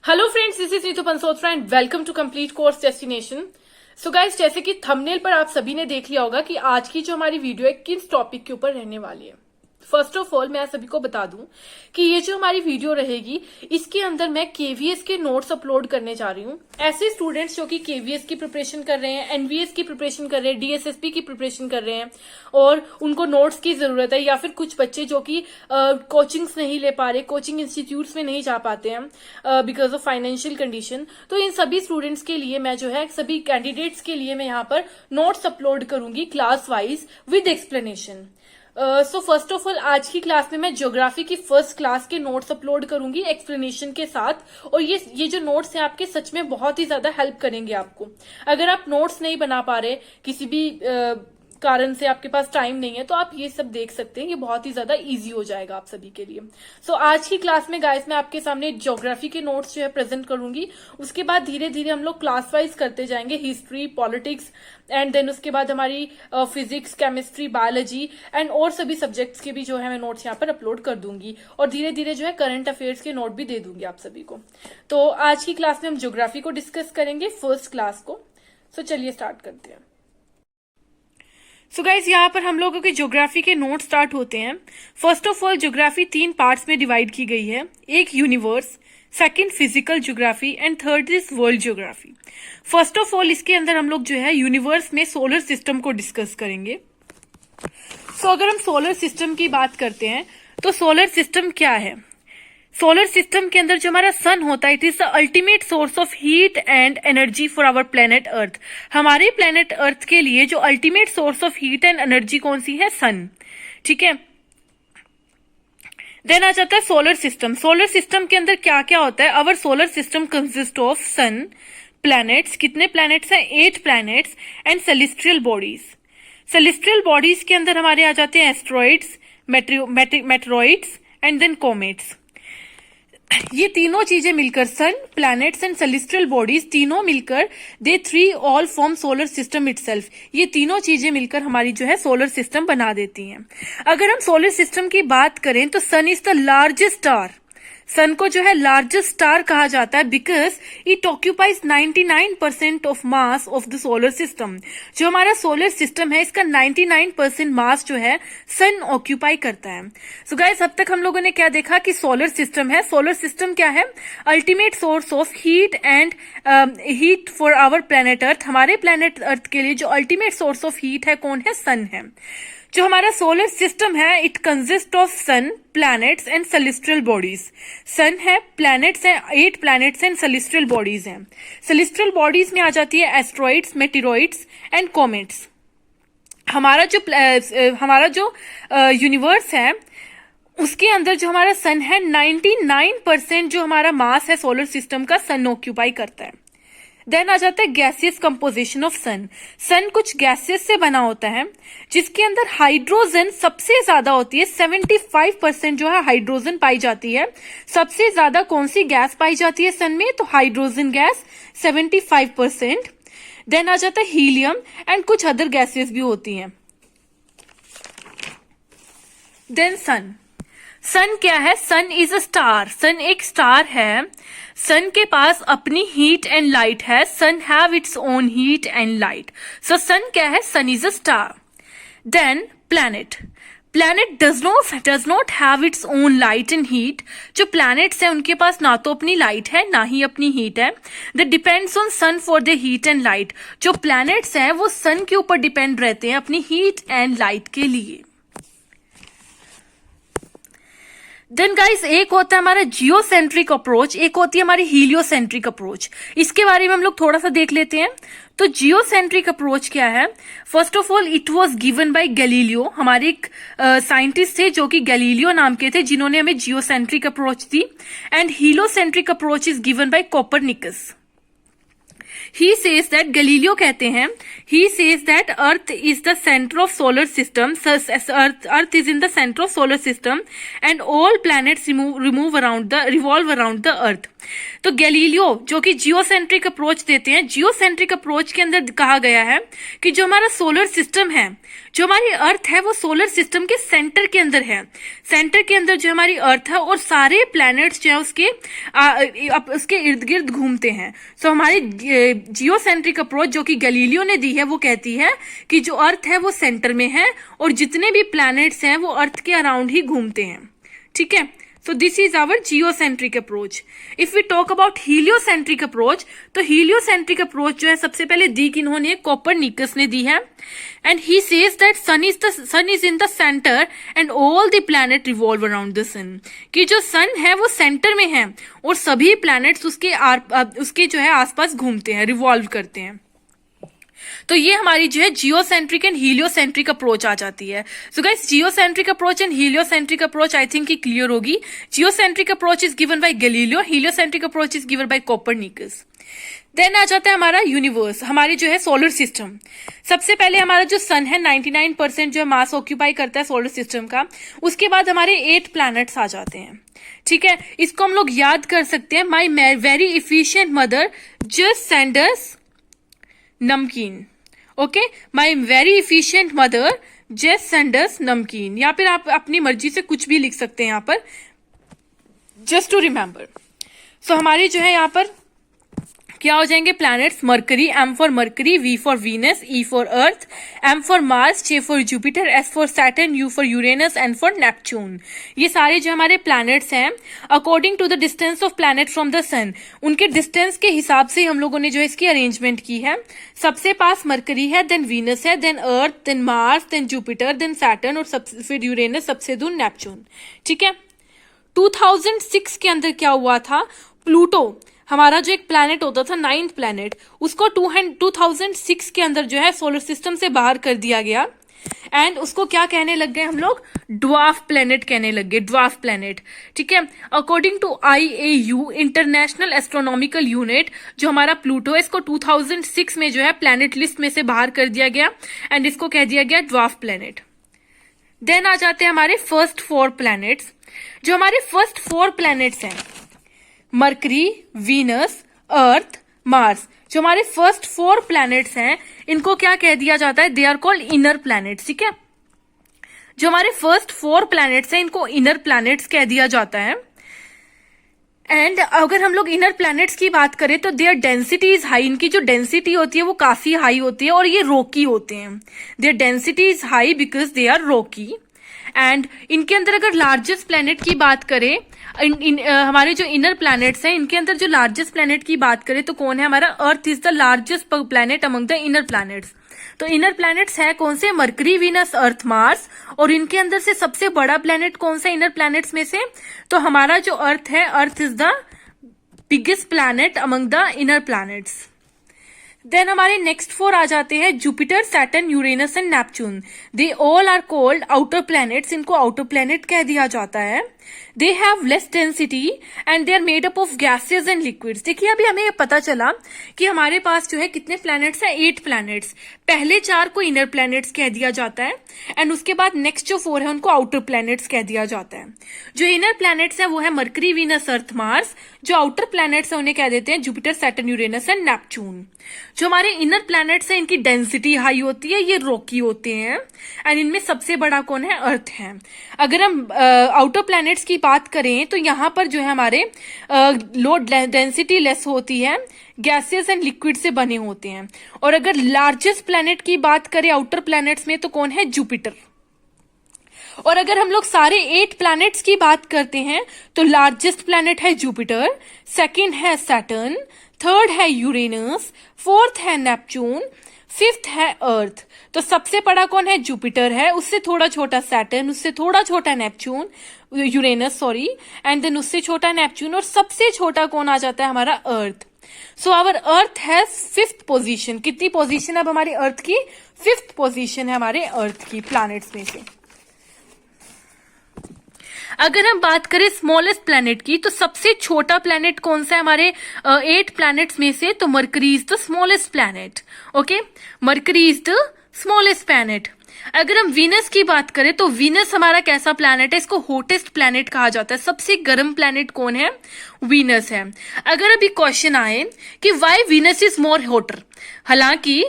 Hello friends, this is Neetu Pansotra and welcome to complete course destination. So guys, जैसे कि thumbnail पर आप सभी ने देख लिया होगा कि आज की जो हमारी वीडियो है किस टॉपिक के ऊपर रहने वाली है। फर्स्ट ऑफ ऑल मैं सभी को बता दूं कि ये जो हमारी वीडियो रहेगी इसके अंदर मैं केवीएस के नोट्स अपलोड करने जा रही हूँ। ऐसे स्टूडेंट्स जो कि केवीएस की प्रिपरेशन कर रहे हैं, एनवीएस की प्रिपरेशन कर रहे हैं, डीएसएसपी की प्रिपरेशन कर रहे हैं और उनको नोट्स की जरूरत है, या फिर कुछ बच्चे जो कि कोचिंग्स नहीं ले पा रहे, कोचिंग इंस्टीट्यूट्स में नहीं जा पाते हैं बिकॉज ऑफ फाइनेंशियल कंडीशन। तो इन सभी स्टूडेंट्स के लिए मैं जो है, सभी कैंडिडेट्स के लिए मैं यहाँ पर नोट्स अपलोड करूंगी class wise with explanation. So first of all आज की क्लास में मैं ज्योग्राफी की फर्स्ट क्लास के नोट्स अपलोड करूंगी एक्सप्लेनेशन के साथ। और ये जो नोट्स हैं आपके सच में बहुत ही ज्यादा हेल्प करेंगे आपको। अगर आप नोट्स नहीं बना पा रहे किसी भी कारण से, आपके पास टाइम नहीं है, तो आप ये सब देख सकते हैं। ये बहुत ही ज्यादा इजी हो जाएगा आप सभी के लिए। सो आज की क्लास में गाइस मैं आपके सामने ज्योग्राफी के नोट्स जो है प्रेजेंट करूंगी। उसके बाद धीरे धीरे हम लोग क्लास वाइज करते जाएंगे, हिस्ट्री, पॉलिटिक्स एंड देन उसके बाद हमारी फिजिक्स, केमिस्ट्री, बायोलॉजी एंड और सभी सब्जेक्ट्स के भी जो है मैं नोट्स यहाँ पर अपलोड कर दूंगी। और धीरे धीरे जो है करंट अफेयर्स के नोट भी दे दूंगी आप सभी को। तो आज की क्लास में हम ज्योग्राफी को डिस्कस करेंगे, फर्स्ट क्लास को। सो चलिए स्टार्ट करते हैं। सो गाइज यहाँ पर हम लोगों के ज्योग्राफी के नोट स्टार्ट होते हैं। First of all geography 3 parts में डिवाइड की गई है। एक universe, second physical geography and third is world geography. First of all इसके अंदर हम लोग जो है यूनिवर्स में सोलर सिस्टम को डिस्कस करेंगे। सो अगर हम सोलर सिस्टम की बात करते हैं तो सोलर सिस्टम क्या है? सोलर सिस्टम के अंदर जो हमारा सन होता है, it is the ultimate source of heat and energy for our planet earth. हमारे प्लेनेट अर्थ के लिए जो ultimate source of heat and energy कौन सी है? सन। ठीक है। देन आ जाता है सोलर सिस्टम। सोलर सिस्टम के अंदर क्या क्या होता है? Our solar system consist of sun, planets, कितने प्लैनेट्स हैं? 8 planets and celestial bodies. Celestial bodies के अंदर हमारे आ जाते हैं asteroids, meteoroids and then comets. ये तीनों चीजें मिलकर, sun, planets and celestial bodies, तीनों मिलकर they 3 all form solar system itself. ये तीनों चीजें मिलकर हमारी जो है सोलर सिस्टम बना देती हैं। अगर हम सोलर सिस्टम की बात करें तो सन इज द लार्जेस्ट स्टार। सन को जो है लार्जेस्ट स्टार कहा जाता है because it occupies 99% of mass of the solar system. जो हमारा सोलर सिस्टम है इसका 99% मास जो है सन ऑक्यूपाई करता है। सो गाइस, अब तक हम लोगों ने क्या देखा कि सोलर सिस्टम है। सोलर सिस्टम क्या है? Ultimate source of heat and heat for our planet earth. हमारे प्लेनेट अर्थ के लिए जो अल्टीमेट सोर्स ऑफ हीट है कौन है? सन है। जो हमारा सोलर सिस्टम है it consist of sun, planets and celestial bodies. Sun है, प्लैनेट्स हैं, 8 प्लैनेट्स एंड सेलेस्ट्रियल बॉडीज हैं। सेलेस्ट्रियल बॉडीज में आ जाती है एस्ट्रॉइड्स, मेटेरॉइड्स एंड कॉमेट्स। हमारा जो यूनिवर्स है उसके अंदर जो हमारा सन है 99% जो हमारा मास है सोलर सिस्टम का सन ऑक्यूपाई करता है। देन आ जाता है गैसियस कंपोजिशन ऑफ सन। सन कुछ गैसेस से बना होता है जिसके अंदर हाइड्रोजन सबसे ज्यादा होती है। 75% जो है हाइड्रोजन पाई जाती है। सबसे ज्यादा कौन सी गैस पाई जाती है सन में? तो हाइड्रोजन गैस 75%। देन आ जाता है हीलियम एंड कुछ अदर गैसेस भी होती हैं। देन सन। सन क्या है? Sun is a star. सन एक स्टार है। सन के पास अपनी हीट एंड लाइट है। Sun have its own heat and light. So sun क्या है? Sun is a star. Then planet. Planet does not have its own light and heat. जो planets हैं उनके पास ना तो अपनी लाइट है ना ही अपनी हीट है। They depends on sun for the heat and light. जो प्लैनेट्स हैं वो सन के ऊपर डिपेंड रहते हैं अपनी हीट एंड लाइट के लिए। देन गाइस, एक होता है हमारा जियोसेंट्रिक अप्रोच, एक होती है हमारी हीलियोसेंट्रिक अप्रोच। इसके बारे में हम लोग थोड़ा सा देख लेते हैं। तो जियोसेंट्रिक अप्रोच क्या है? First of all it was given by Galileo. हमारे एक साइंटिस्ट थे जो कि गैलीलियो नाम के थे जिन्होंने हमें geocentric approach the. And heliocentric approach is given by Copernicus. He says that Galileo कहते हैं, he says that Earth is the center of solar system. Earth is in the center of solar system and all planets revolve around the Earth. तो Galileo जो कि geocentric approach देते हैं, geocentric approach के अंदर कहा गया है कि जो हमारा सोलर सिस्टम है, जो हमारी अर्थ है, वो सोलर सिस्टम के सेंटर के अंदर है। सेंटर के अंदर जो हमारी अर्थ है और सारे प्लैनेट्स जो है उसके इर्द गिर्द घूमते हैं। सो हमारी जियोसेंट्रिक अप्रोच जो कि गैलीलियो ने दी है वो कहती है कि जो अर्थ है वो सेंटर में है और जितने भी प्लैनेट्स हैं वो अर्थ के अराउंड ही घूमते हैं। ठीक है, so this is our geocentric approach. If we talk about heliocentric approach, तो heliocentric approach जो है सबसे पहले दी किन्होंने, कोपरनिकस ने दी है। And he says that sun is in the center and all the planet revolve around the sun. कि जो सन है वो सेंटर में है और सभी प्लैनेट्स उसके जो है आसपास घूमते हैं, रिवॉल्व करते हैं। तो ये हमारी जो है जियोसेंट्रिक एंड हीलियोसेंट्रिक अप्रोच आ जाती है। So guys, geocentric approach and heliocentric approach I think clear होगी। Geocentric approach is given by Galileo, heliocentric approach is given by Copernicus. Then आ जाता है हमारा यूनिवर्स, हमारी जो है सोलर सिस्टम। सबसे पहले हमारा जो सन है 99% जो मास ऑक्यूपाई करता है सोलर सिस्टम का। उसके बाद हमारे 8 प्लैनेट्स आ जाते हैं। ठीक है, इसको हम लोग याद कर सकते हैं, my very efficient mother just send us namkeen. Okay, my very efficient mother just send us namkeen, या फिर आप अपनी मर्जी से कुछ भी लिख सकते हैं यहाँ पर, जस्ट टू रिमेंबर। सो हमारे जो है यहाँ पर क्या हो जाएंगे planets, Mercury, M for Mercury, V for Venus, E for Earth, M for Mars, J for Jupiter, S for Saturn, U for Uranus, N for Neptune. ये सारे जो हमारे प्लैनेट्स हैं according to the distance of planet from the sun, उनके distance के हिसाब से हम लोगों ने जो इसकी अरेंजमेंट की है। सबसे पास मरकरी है, देन वीनस है, then Earth, then Mars, then Jupiter, then Saturn और फिर यूरेनस, सबसे दूर नेपच्यून। ठीक है, 2006 के अंदर क्या हुआ था, प्लूटो हमारा जो एक प्लैनेट होता था 9th प्लैनेट, उसको 2006 के अंदर जो है सोलर सिस्टम से बाहर कर दिया गया एंड उसको क्या कहने लग गए हम लोग, ड्वार्फ प्लैनेट कहने लग गए, ड्वार्फ प्लैनेट। ठीक है, according to IAU international astronomical unit, जो हमारा प्लूटो है इसको 2006 में जो है प्लैनेट लिस्ट में से बाहर कर दिया गया एंड इसको कह दिया गया ड्वार्फ प्लैनेट। देन आ जाते हैं हमारे फर्स्ट 4 प्लैनेट्स। जो हमारे फर्स्ट 4 प्लैनेट्स हैं, मरकरी, वीनस, अर्थ, मार्स, जो हमारे फर्स्ट 4 प्लैनेट्स हैं इनको क्या कह दिया जाता है, they are called inner planets. ठीक है, जो हमारे फर्स्ट 4 प्लैनेट्स हैं इनको इनर प्लैनेट्स कह दिया जाता है। एंड अगर हम लोग इनर प्लैनेट्स की बात करें तो देयर डेंसिटी इज हाई, इनकी जो डेंसिटी होती है वो काफी हाई होती है और ये रॉकी होते हैं। Their density is high because they are rocky. And इनके अंदर अगर लार्जेस्ट प्लैनेट की बात करें, हमारे जो इनर प्लैनेट्स हैं इनके अंदर जो लार्जेस्ट प्लैनेट की बात करें तो कौन है, हमारा अर्थ is the largest planet among the inner planets. तो इनर प्लैनेट्स है कौन से, मरकरी, वीनस, अर्थ, मार्स। और इनके अंदर से सबसे बड़ा प्लैनेट कौन सा इनर प्लैनेट्स में से, तो हमारा जो अर्थ है, earth is the biggest planet among the inner planets. Then हमारे नेक्स्ट 4 आ जाते हैं Jupiter, Saturn, Uranus and Neptune. They all are called outer planets, इनको आउटर प्लैनेट कह दिया जाता है। They have less density and they are made up of gases and liquids. देखिए अभी हमें पता चला कि हमारे पास जो है कितने प्लैनेट्स हैं, 8 प्लैनेट्स। पहले 4 को इनर प्लैनेट्स कह दिया जाता है एंड उसके बाद नेक्स्ट जो 4 है उनको आउटर प्लैनेट्स कह दिया जाता है। जो इनर प्लैनेट्स है वो है मरकरी, वीनस, अर्थ, मार्स। जो आउटर प्लैनेट्स है उन्हें कह देते हैं Jupiter, Saturn, Uranus and Neptune. जो हमारे इनर प्लैनेट्स है इनकी डेंसिटी हाई होती है, ये रॉकी होते हैं एंड इनमें सबसे बड़ा कौन है, अर्थ है। अगर हम आउटर प्लैनेट्स की बात करें तो यहाँ पर जो है हमारे लो डेंसिटी लेस होती है, गैसेस एंड लिक्विड से बने होते हैं। और अगर लार्जेस्ट प्लैनेट की बात करें आउटर प्लैनेट्स में तो कौन है, जुपिटर। और अगर हम लोग सारे 8 प्लैनेट्स की बात करते हैं तो लार्जेस्ट प्लैनेट है जुपिटर, सेकंड है सैटर्न, थर्ड है यूरेनस, फोर्थ है नेपच्यून, 5th है अर्थ। तो सबसे बड़ा कौन है, जुपिटर है, उससे थोड़ा छोटा सैटर्न, उससे थोड़ा छोटा Neptune, Uranus sorry, and then उससे छोटा नेपच्यून और सबसे छोटा कौन आ जाता है, हमारा Earth. So our Earth has 5th position. कितनी पोजीशन अब हमारी अर्थ की, 5th पोजीशन है हमारे अर्थ की प्लैनेट्स में से। अगर हम बात करें स्मॉलेस्ट प्लैनेट की तो सबसे छोटा प्लैनेट कौन सा है हमारे 8 प्लैनेट्स में से, तो mercury is the smallest planet. Okay, mercury is the smallest planet. अगर हम वीनस की बात करें तो वीनस हमारा कैसा प्लैनेट है, इसको हॉटेस्ट प्लैनेट कहा जाता है। सबसे गर्म प्लैनेट कौन है, वीनस है। अगर अभी क्वेश्चन आए कि why Venus is more hotter, हालांकि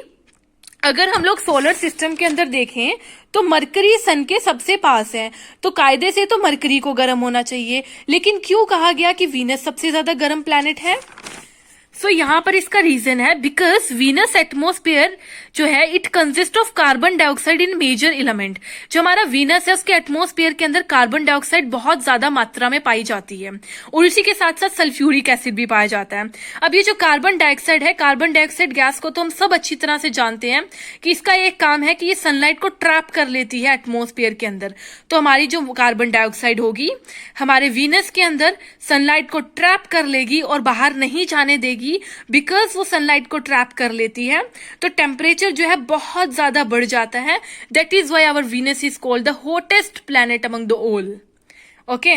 अगर हम लोग सोलर सिस्टम के अंदर देखें तो मरकरी सन के सबसे पास है, तो कायदे से तो मरकरी को गर्म होना चाहिए, लेकिन क्यों कहा गया कि वीनस सबसे ज्यादा गर्म प्लैनेट है? सो यहाँ पर इसका रीजन है बिकॉज वीनस एटमोस्फेयर जो है it consist of carbon dioxide in major element. जो हमारा वीनस है उसके एटमोस्फेयर के अंदर कार्बन डाइऑक्साइड बहुत ज्यादा मात्रा में पाई जाती है और इसी के साथ साथ सल्फ्यूरिक एसिड भी पाया जाता है। अब ये जो कार्बन डाइऑक्साइड है, कार्बन डाइऑक्साइड गैस को तो हम सब अच्छी तरह से जानते हैं कि इसका एक काम है कि ये सनलाइट को ट्रैप कर लेती है एटमोस्फेयर के अंदर। तो हमारी जो कार्बन डाइऑक्साइड होगी हमारे वीनस के अंदर सनलाइट को ट्रैप कर लेगी और बाहर नहीं जाने देगी, बिकॉज वो सनलाइट को ट्रैप कर लेती है। तो टेम्परेचर जो है बहुत ज्यादा बढ़ जाता है। That is why our Venus is called the hottest planet among the all. Okay,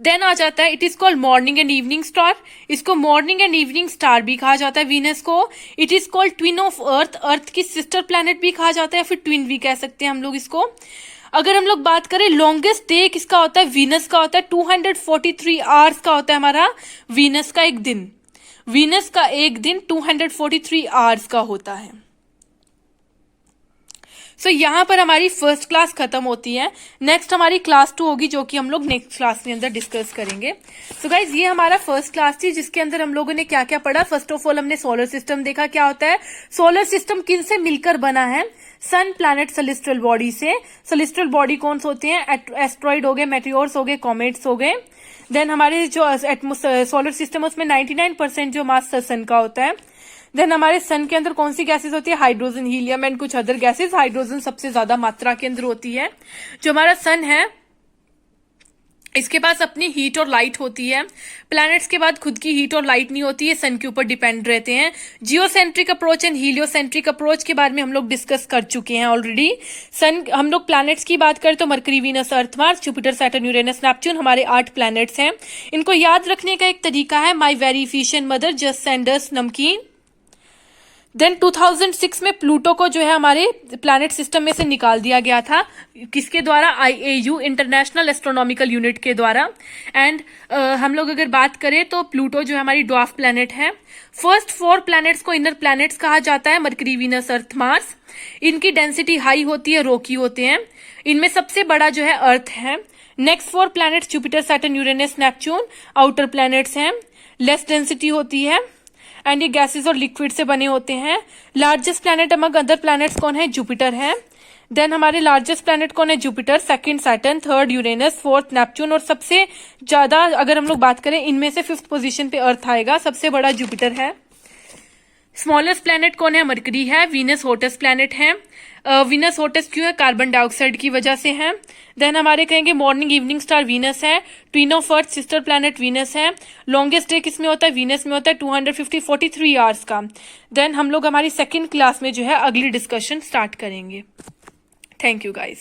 then आ जाता है it is called morning and evening star. इसको मॉर्निंग एंड इवनिंग स्टार भी कहा जाता है वीनस को। It is called twin of Earth, Earth की सिस्टर प्लैनेट भी कहा जाता है, फिर ट्विन भी कह सकते हैं हम लोग इसको। अगर हम लोग बात करें लॉन्गेस्ट डे किसका होता है, वीनस का होता है। 243 आवर्स का होता है हमारा वीनस का एक दिन। वीनस का एक दिन 243 आवर्स का होता है। सो यहां पर हमारी फर्स्ट क्लास खत्म होती है। नेक्स्ट हमारी क्लास 2 होगी जो कि हम लोग नेक्स्ट क्लास के अंदर डिस्कस करेंगे। सो गाइज ये हमारा फर्स्ट क्लास थी जिसके अंदर हम लोगों ने क्या क्या पढ़ा। फर्स्ट ऑफ ऑल हमने सोलर सिस्टम देखा क्या होता है। सोलर सिस्टम किन से मिलकर बना है, सन, प्लैनेट, सेलेस्टियल बॉडी से। सेलेस्टियल बॉडी कौन से होते हैं, एस्ट्रॉइड हो गए, मेटियोर्स हो गए, कॉमेट्स हो गए। देन हमारे जो सोलर सिस्टम है उसमें 99% जो मास सन का होता है। देन हमारे सन के अंदर कौन सी गैसेस होती है, हाइड्रोजन, हीलियम एंड कुछ अदर गैसेस। हाइड्रोजन सबसे ज्यादा मात्रा के अंदर होती है। जो हमारा सन है इसके पास अपनी हीट और लाइट होती है। प्लैनेट्स के बाद खुद की हीट और लाइट नहीं होती है, सन के ऊपर डिपेंड रहते हैं। Geocentric approach and heliocentric approach के बारे में हम लोग डिस्कस कर चुके हैं ऑलरेडी। सन हम लोग प्लैनेट्स की बात करें तो Mercury, Venus, Earth, Mars, Jupiter, Saturn, Uranus, Neptune हमारे 8 प्लैनेट्स हैं। इनको याद रखने का एक तरीका है my very efficient mother just send us नमकीन। देन 2006 में प्लूटो को जो है हमारे प्लैनेट सिस्टम में से निकाल दिया गया था। किसके द्वारा, IAU इंटरनेशनल एस्ट्रोनॉमिकल यूनिट के द्वारा। एंड हम लोग अगर बात करें तो प्लूटो जो है हमारी ड्वार्फ प्लैनेट है। फर्स्ट 4 प्लैनेट्स को इनर प्लैनेट्स कहा जाता है, मरकरी, वीनस, अर्थ, मार्स। इनकी डेंसिटी हाई होती है, रॉकी होते हैं। इनमें सबसे बड़ा जो है अर्थ है। Next 4 planets Jupiter, Saturn, Uranus, Neptune outer planets हैं, लेस डेंसिटी होती है एंड ये गैसेस और लिक्विड से बने होते हैं। Largest planet among other planets कौन है, जुपिटर है। देन हमारे लार्जेस्ट प्लैनेट कौन है, Jupiter, second Saturn, third Uranus, fourth Neptune और सबसे ज्यादा अगर हम लोग बात करें इनमें से 5th पोजीशन पे अर्थ आएगा, सबसे बड़ा जुपिटर है। स्मॉलेस्ट प्लैनेट कौन है, मरकरी है। वीनस हॉटेस्ट प्लैनेट है। वीनस हॉटेस्ट क्यों है, कार्बन डाइऑक्साइड की वजह से है। देन हमारे कहेंगे मॉर्निंग इवनिंग स्टार वीनस है। Twin of earth sister planet Venus है। लॉन्गेस्ट डे किसमें होता है, वीनस में होता है 243 आवर्स का। देन हम लोग हमारी सेकेंड क्लास में जो है अगली डिस्कशन स्टार्ट करेंगे। Thank you guys.